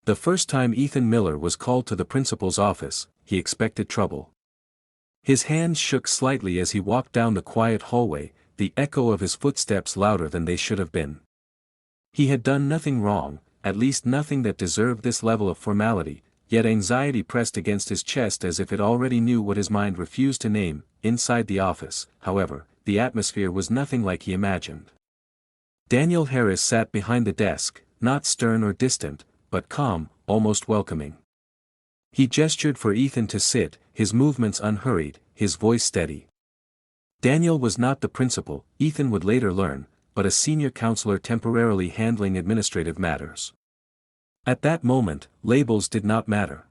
The first time Ethan Miller was called to the principal's office, he expected trouble. His hands shook slightly as he walked down the quiet hallway, the echo of his footsteps louder than they should have been. He had done nothing wrong, at least nothing that deserved this level of formality, yet anxiety pressed against his chest as if it already knew what his mind refused to name. Inside the office, however, the atmosphere was nothing like he imagined. Daniel Harris sat behind the desk, not stern or distant, but calm, almost welcoming. He gestured for Ethan to sit, his movements unhurried, his voice steady. Daniel was not the principal, Ethan would later learn, but a senior counselor temporarily handling administrative matters. At that moment, labels did not matter.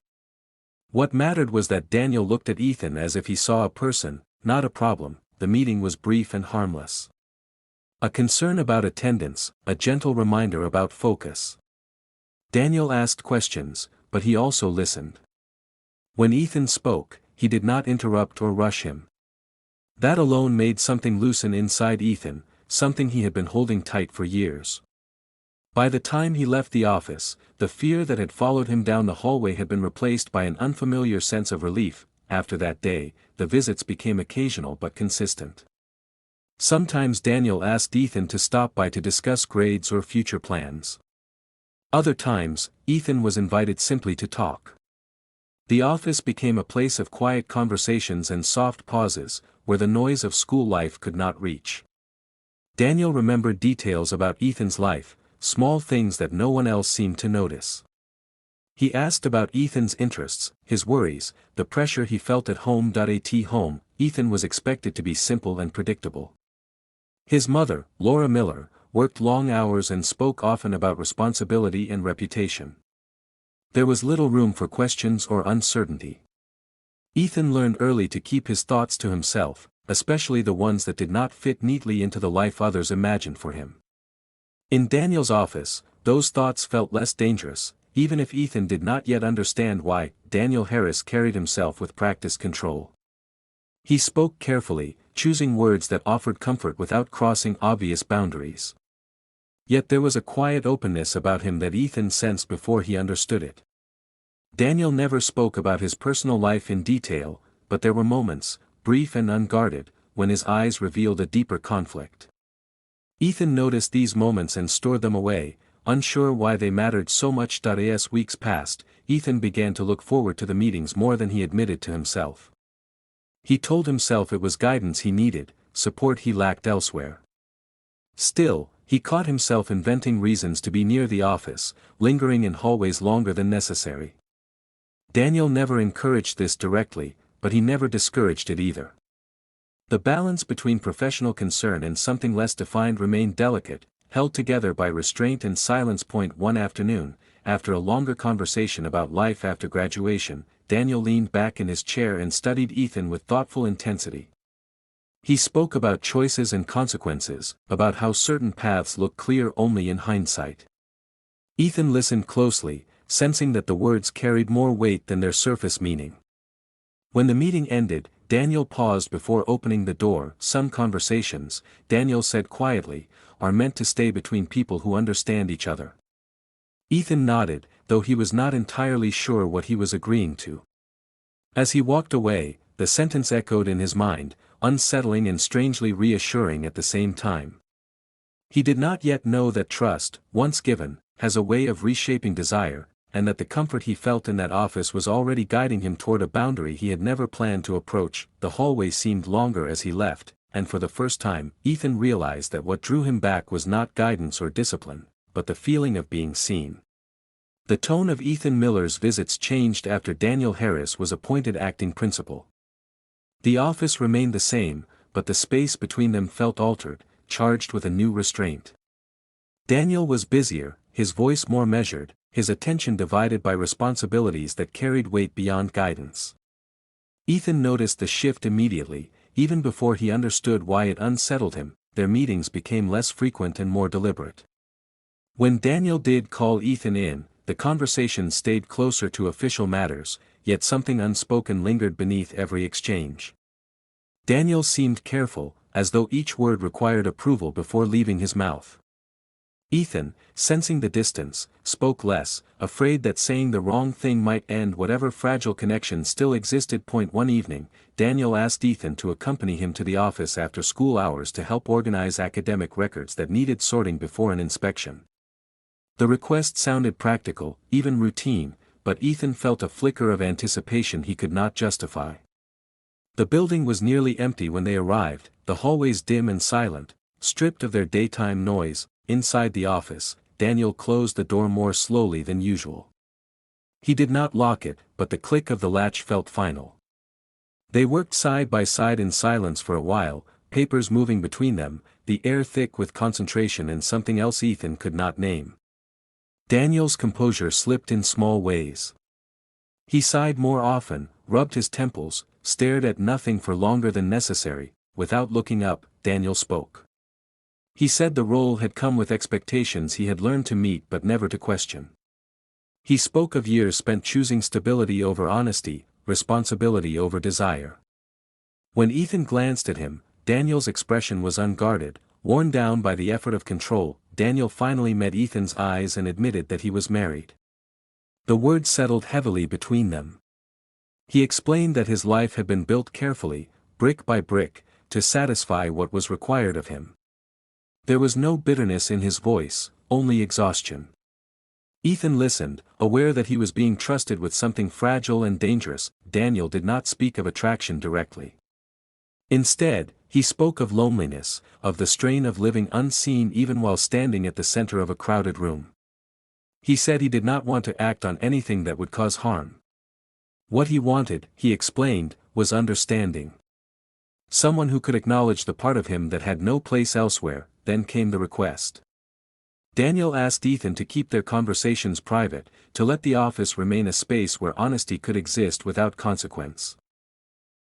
What mattered was that Daniel looked at Ethan as if he saw a person, not a problem. The meeting was brief and harmless. A concern about attendance, a gentle reminder about focus. Daniel asked questions, but he also listened. When Ethan spoke, he did not interrupt or rush him. That alone made something loosen inside Ethan, something he had been holding tight for years. By the time he left the office, the fear that had followed him down the hallway had been replaced by an unfamiliar sense of relief. After that day, the visits became occasional but consistent. Sometimes Daniel asked Ethan to stop by to discuss grades or future plans. Other times, Ethan was invited simply to talk. The office became a place of quiet conversations and soft pauses, where the noise of school life could not reach. Daniel remembered details about Ethan's life, small things that no one else seemed to notice. He asked about Ethan's interests, his worries, the pressure he felt at home. At home, Ethan was expected to be simple and predictable. His mother, Laura Miller, worked long hours and spoke often about responsibility and reputation. There was little room for questions or uncertainty. Ethan learned early to keep his thoughts to himself, especially the ones that did not fit neatly into the life others imagined for him. In Daniel's office, those thoughts felt less dangerous, even if Ethan did not yet understand why. Daniel Harris carried himself with practiced control. He spoke carefully, choosing words that offered comfort without crossing obvious boundaries. Yet there was a quiet openness about him that Ethan sensed before he understood it. Daniel never spoke about his personal life in detail, but there were moments, brief and unguarded, when his eyes revealed a deeper conflict. Ethan noticed these moments and stored them away, unsure why they mattered so much. As weeks passed, Ethan began to look forward to the meetings more than he admitted to himself. He told himself it was guidance he needed, support he lacked elsewhere. Still, he caught himself inventing reasons to be near the office, lingering in hallways longer than necessary. Daniel never encouraged this directly, but he never discouraged it either. The balance between professional concern and something less defined remained delicate, held together by restraint and silence. One afternoon, after a longer conversation about life after graduation, Daniel leaned back in his chair and studied Ethan with thoughtful intensity. He spoke about choices and consequences, about how certain paths look clear only in hindsight. Ethan listened closely, sensing that the words carried more weight than their surface meaning. When the meeting ended, Daniel paused before opening the door. Some conversations, Daniel said quietly, are meant to stay between people who understand each other. Ethan nodded, though he was not entirely sure what he was agreeing to. As he walked away, the sentence echoed in his mind, unsettling and strangely reassuring at the same time. He did not yet know that trust, once given, has a way of reshaping desire, and that the comfort he felt in that office was already guiding him toward a boundary he had never planned to approach. The hallway seemed longer as he left, and for the first time, Ethan realized that what drew him back was not guidance or discipline, but the feeling of being seen. The tone of Ethan Miller's visits changed after Daniel Harris was appointed acting principal. The office remained the same, but the space between them felt altered, charged with a new restraint. Daniel was busier, his voice more measured, his attention divided by responsibilities that carried weight beyond guidance. Ethan noticed the shift immediately, even before he understood why it unsettled him. Their meetings became less frequent and more deliberate. When Daniel did call Ethan in, the conversation stayed closer to official matters, yet something unspoken lingered beneath every exchange. Daniel seemed careful, as though each word required approval before leaving his mouth. Ethan, sensing the distance, spoke less, afraid that saying the wrong thing might end whatever fragile connection still existed. One evening, Daniel asked Ethan to accompany him to the office after school hours to help organize academic records that needed sorting before an inspection. The request sounded practical, even routine, but Ethan felt a flicker of anticipation he could not justify. The building was nearly empty when they arrived, the hallways dim and silent, stripped of their daytime noise. Inside the office, Daniel closed the door more slowly than usual. He did not lock it, but the click of the latch felt final. They worked side by side in silence for a while, papers moving between them, the air thick with concentration and something else Ethan could not name. Daniel's composure slipped in small ways. He sighed more often, rubbed his temples, stared at nothing for longer than necessary. Without looking up, Daniel spoke. He said the role had come with expectations he had learned to meet but never to question. He spoke of years spent choosing stability over honesty, responsibility over desire. When Ethan glanced at him, Daniel's expression was unguarded, worn down by the effort of control. Daniel finally met Ethan's eyes and admitted that he was married. The words settled heavily between them. He explained that his life had been built carefully, brick by brick, to satisfy what was required of him. There was no bitterness in his voice, only exhaustion. Ethan listened, aware that he was being trusted with something fragile and dangerous. Daniel did not speak of attraction directly. Instead, he spoke of loneliness, of the strain of living unseen even while standing at the center of a crowded room. He said he did not want to act on anything that would cause harm. What he wanted, he explained, was understanding. Someone who could acknowledge the part of him that had no place elsewhere. Then came the request. Daniel asked Ethan to keep their conversations private, to let the office remain a space where honesty could exist without consequence.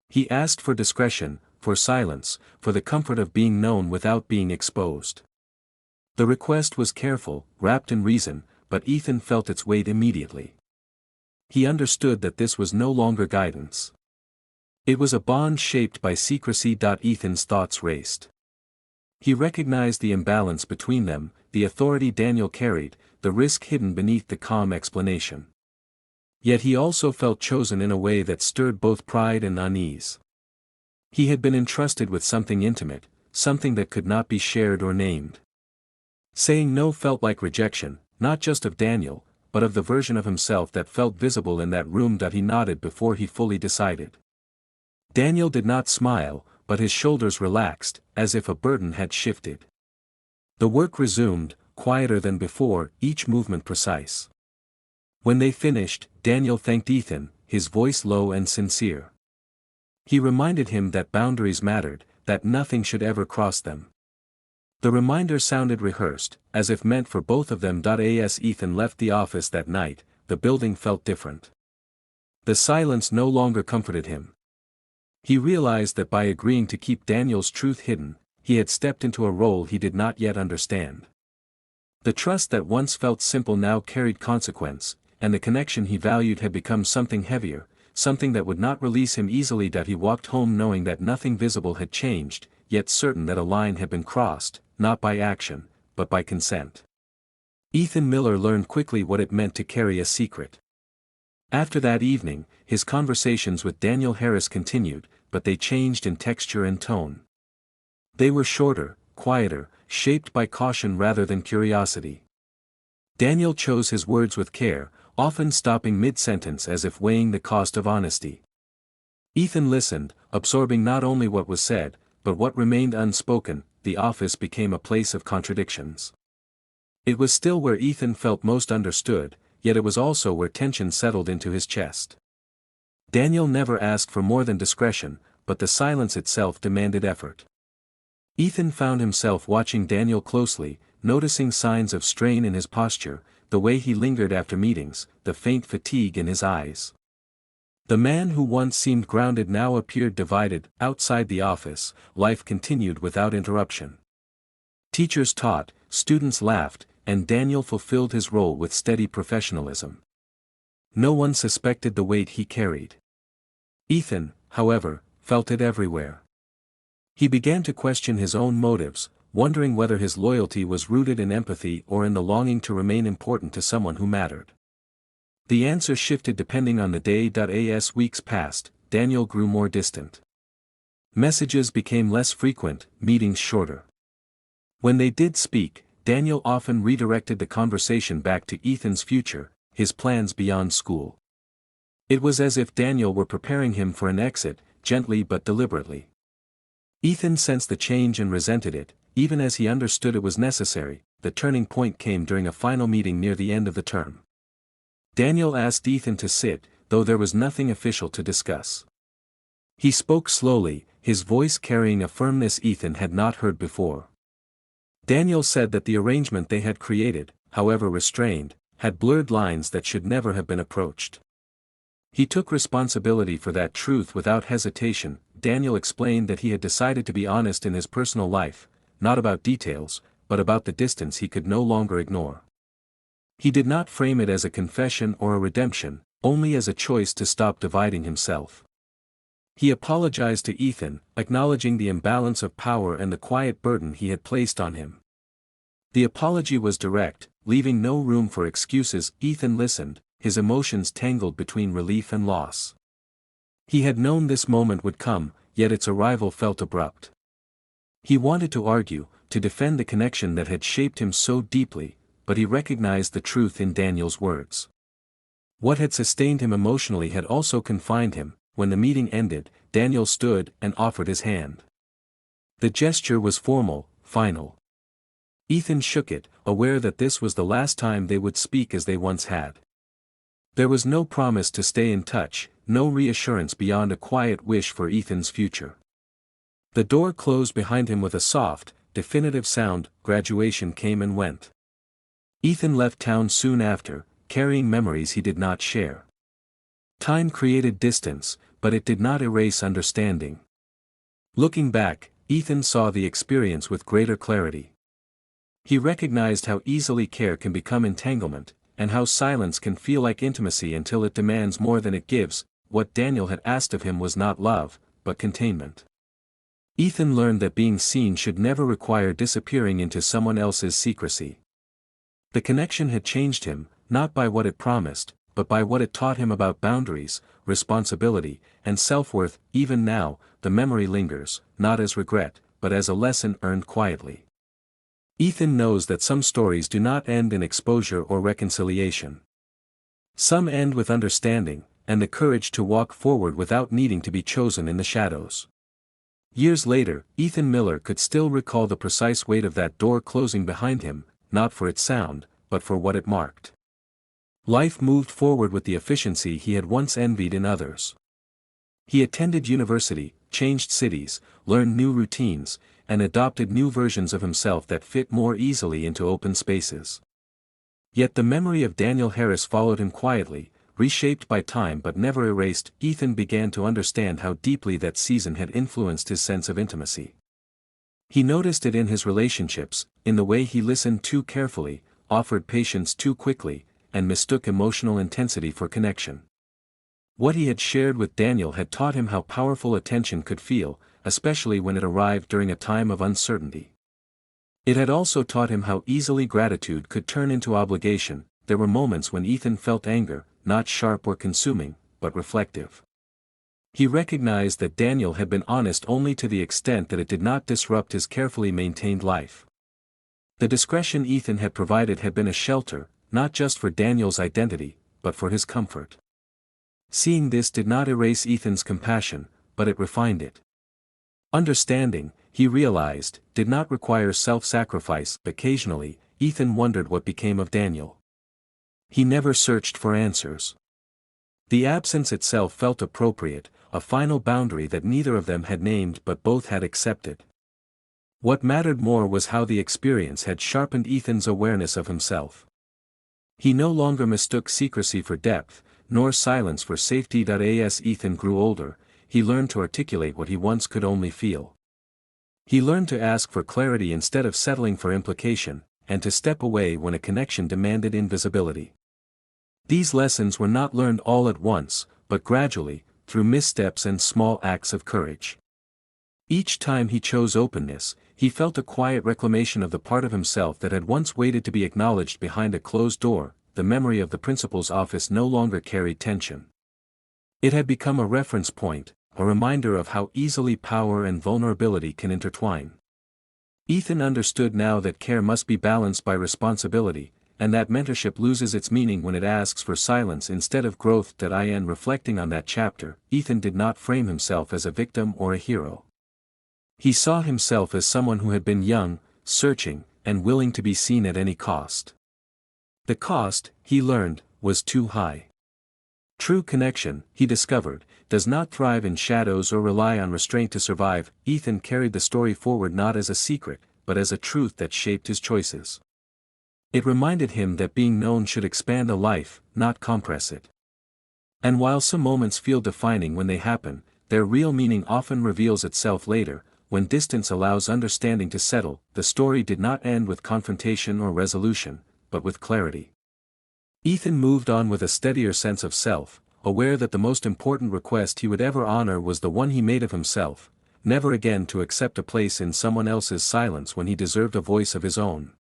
He asked for discretion, for silence, for the comfort of being known without being exposed. The request was careful, wrapped in reason, but Ethan felt its weight immediately. He understood that this was no longer guidance. It was a bond shaped by secrecy. Ethan's thoughts raced. He recognized the imbalance between them, the authority Daniel carried, the risk hidden beneath the calm explanation. Yet he also felt chosen in a way that stirred both pride and unease. He had been entrusted with something intimate, something that could not be shared or named. Saying no felt like rejection, not just of Daniel, but of the version of himself that felt visible in that room. He nodded before he fully decided. Daniel did not smile, but his shoulders relaxed, as if a burden had shifted. The work resumed, quieter than before, each movement precise. When they finished, Daniel thanked Ethan, his voice low and sincere. He reminded him that boundaries mattered, that nothing should ever cross them. The reminder sounded rehearsed, as if meant for both of them. As Ethan left the office that night, the building felt different. The silence no longer comforted him. He realized that by agreeing to keep Daniel's truth hidden, he had stepped into a role he did not yet understand. The trust that once felt simple now carried consequence, and the connection he valued had become something heavier, something that would not release him easily. He walked home knowing that nothing visible had changed, yet certain that a line had been crossed, not by action, but by consent. Ethan Miller learned quickly what it meant to carry a secret. After that evening, his conversations with Daniel Harris continued, but they changed in texture and tone. They were shorter, quieter, shaped by caution rather than curiosity. Daniel chose his words with care, often stopping mid-sentence as if weighing the cost of honesty. Ethan listened, absorbing not only what was said, but what remained unspoken. The office became a place of contradictions. It was still where Ethan felt most understood, yet it was also where tension settled into his chest. Daniel never asked for more than discretion, but the silence itself demanded effort. Ethan found himself watching Daniel closely, noticing signs of strain in his posture, the way he lingered after meetings, the faint fatigue in his eyes. The man who once seemed grounded now appeared divided. Outside the office, life continued without interruption. Teachers taught, students laughed, and Daniel fulfilled his role with steady professionalism. No one suspected the weight he carried. Ethan, however, felt it everywhere. He began to question his own motives. wondering whether his loyalty was rooted in empathy or in the longing to remain important to someone who mattered. The answer shifted depending on the day. As weeks passed, Daniel grew more distant. Messages became less frequent, meetings shorter. When they did speak, Daniel often redirected the conversation back to Ethan's future, his plans beyond school. It was as if Daniel were preparing him for an exit, gently but deliberately. Ethan sensed the change and resented it, even as he understood it was necessary. The turning point came during a final meeting near the end of the term. Daniel asked Ethan to sit, though there was nothing official to discuss. He spoke slowly, his voice carrying a firmness Ethan had not heard before. Daniel said that the arrangement they had created, however restrained, had blurred lines that should never have been approached. He took responsibility for that truth without hesitation. Daniel explained that he had decided to be honest in his personal life, not about details, but about the distance he could no longer ignore. He did not frame it as a confession or a redemption, only as a choice to stop dividing himself. He apologized to Ethan, acknowledging the imbalance of power and the quiet burden he had placed on him. The apology was direct, leaving no room for excuses. Ethan listened, his emotions tangled between relief and loss. He had known this moment would come, yet its arrival felt abrupt. He wanted to argue, to defend the connection that had shaped him so deeply, but he recognized the truth in Daniel's words. What had sustained him emotionally had also confined him. When the meeting ended, Daniel stood and offered his hand. The gesture was formal, final. Ethan shook it, aware that this was the last time they would speak as they once had. There was no promise to stay in touch, no reassurance beyond a quiet wish for Ethan's future. The door closed behind him with a soft, definitive sound. Graduation came and went. Ethan left town soon after, carrying memories he did not share. Time created distance, but it did not erase understanding. Looking back, Ethan saw the experience with greater clarity. He recognized how easily care can become entanglement, and how silence can feel like intimacy until it demands more than it gives. What Daniel had asked of him was not love, but containment. Ethan learned that being seen should never require disappearing into someone else's secrecy. The connection had changed him, not by what it promised, but by what it taught him about boundaries, responsibility, and self-worth. Even now, the memory lingers, not as regret, but as a lesson earned quietly. Ethan knows that some stories do not end in exposure or reconciliation. Some end with understanding, and the courage to walk forward without needing to be chosen in the shadows. Years later, Ethan Miller could still recall the precise weight of that door closing behind him, not for its sound, but for what it marked. Life moved forward with the efficiency he had once envied in others. He attended university, changed cities, learned new routines, and adopted new versions of himself that fit more easily into open spaces. Yet the memory of Daniel Harris followed him quietly, reshaped by time but never erased. Ethan began to understand how deeply that season had influenced his sense of intimacy. He noticed it in his relationships, in the way he listened too carefully, offered patience too quickly, and mistook emotional intensity for connection. What he had shared with Daniel had taught him how powerful attention could feel, especially when it arrived during a time of uncertainty. It had also taught him how easily gratitude could turn into obligation. There were moments when Ethan felt anger, not sharp or consuming, but reflective. He recognized that Daniel had been honest only to the extent that it did not disrupt his carefully maintained life. The discretion Ethan had provided had been a shelter, not just for Daniel's identity, but for his comfort. Seeing this did not erase Ethan's compassion, but it refined it. Understanding, he realized, did not require self-sacrifice. Occasionally, Ethan wondered what became of Daniel. He never searched for answers. The absence itself felt appropriate, a final boundary that neither of them had named but both had accepted. What mattered more was how the experience had sharpened Ethan's awareness of himself. He no longer mistook secrecy for depth, nor silence for safety. As Ethan grew older, he learned to articulate what he once could only feel. He learned to ask for clarity instead of settling for implication, and to step away when a connection demanded invisibility. These lessons were not learned all at once, but gradually, through missteps and small acts of courage. Each time he chose openness, he felt a quiet reclamation of the part of himself that had once waited to be acknowledged behind a closed door. The memory of the principal's office no longer carried tension. It had become a reference point, a reminder of how easily power and vulnerability can intertwine. Ethan understood now that care must be balanced by responsibility, and that mentorship loses its meaning when it asks for silence instead of growth. Reflecting on that chapter, Ethan did not frame himself as a victim or a hero. He saw himself as someone who had been young, searching, and willing to be seen at any cost. The cost, he learned, was too high. True connection, he discovered, does not thrive in shadows or rely on restraint to survive. Ethan carried the story forward not as a secret, but as a truth that shaped his choices. It reminded him that being known should expand a life, not compress it. And while some moments feel defining when they happen, their real meaning often reveals itself later, when distance allows understanding to settle. The story did not end with confrontation or resolution, but with clarity. Ethan moved on with a steadier sense of self, aware that the most important request he would ever honor was the one he made of himself, never again to accept a place in someone else's silence when he deserved a voice of his own.